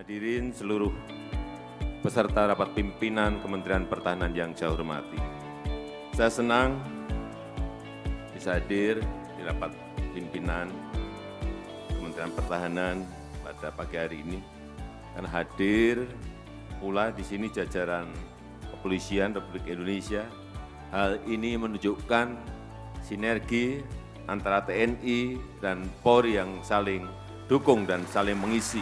Hadirin seluruh peserta rapat pimpinan Kementerian Pertahanan yang saya hormati. Saya senang bisa hadir di rapat pimpinan Kementerian Pertahanan pada pagi hari ini. Karena hadir pula di sini jajaran Kepolisian Republik Indonesia. Hal ini menunjukkan sinergi antara TNI dan Polri yang saling dukung dan saling mengisi.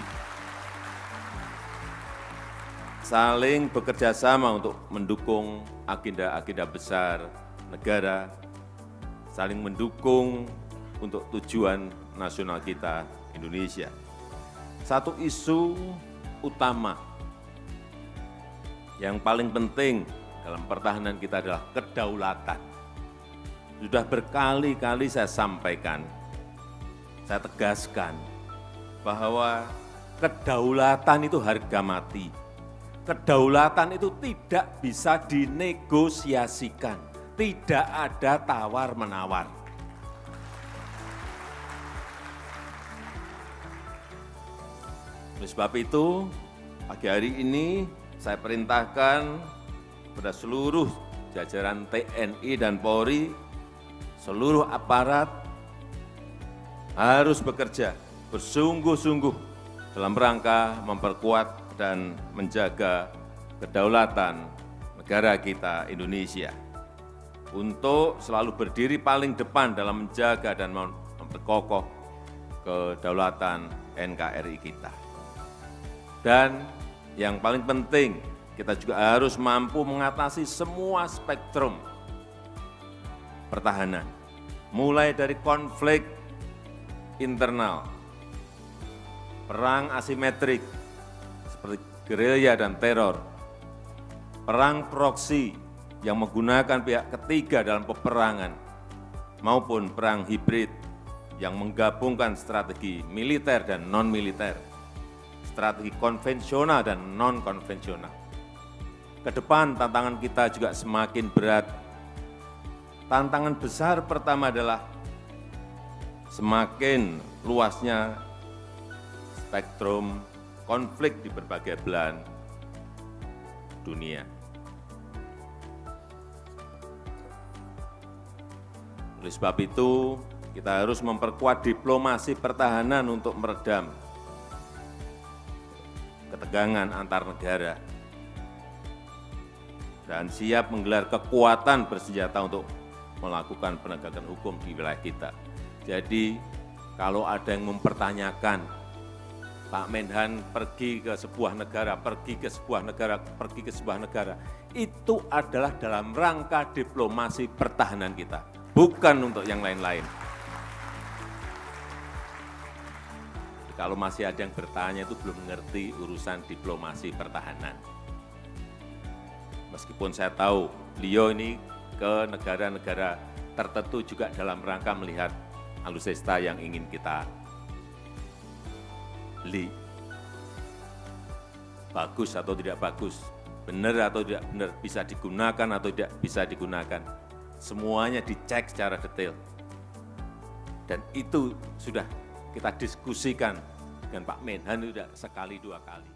Saling bekerja sama untuk mendukung agenda-agenda besar negara, saling mendukung untuk tujuan nasional kita Indonesia. Satu isu utama yang paling penting dalam pertahanan kita adalah kedaulatan. Sudah berkali-kali saya sampaikan, saya tegaskan bahwa kedaulatan itu harga mati. Kedaulatan itu tidak bisa dinegosiasikan, tidak ada tawar-menawar. Oleh sebab itu, pagi hari ini saya perintahkan kepada seluruh jajaran TNI dan Polri, seluruh aparat harus bekerja bersungguh-sungguh dalam rangka memperkuat dan menjaga kedaulatan negara kita Indonesia untuk selalu berdiri paling depan dalam menjaga dan memperkokoh kedaulatan NKRI kita. Dan yang paling penting, kita juga harus mampu mengatasi semua spektrum pertahanan, mulai dari konflik internal, perang asimetrik seperti gerilya dan teror, perang proksi yang menggunakan pihak ketiga dalam peperangan, maupun perang hibrid yang menggabungkan strategi militer dan non-militer, strategi konvensional dan non-konvensional. Ke depan tantangan kita juga semakin berat. Tantangan besar pertama adalah semakin luasnya spektrum konflik di berbagai belahan dunia. Oleh sebab itu, kita harus memperkuat diplomasi pertahanan untuk meredam ketegangan antar negara dan siap menggelar kekuatan bersenjata untuk melakukan penegakan hukum di wilayah kita. Jadi, kalau ada yang mempertanyakan Pak Menhan pergi ke sebuah negara, itu adalah dalam rangka diplomasi pertahanan kita, bukan untuk yang lain-lain. Kalau masih ada yang bertanya itu belum mengerti urusan diplomasi pertahanan. Meskipun saya tahu beliau ini ke negara-negara tertentu juga dalam rangka melihat alutsista yang ingin kita beli, bagus atau tidak bagus, benar atau tidak benar, bisa digunakan atau tidak bisa digunakan. Semuanya dicek secara detail. Dan itu sudah kita diskusikan dengan Pak Menhan sudah sekali dua kali.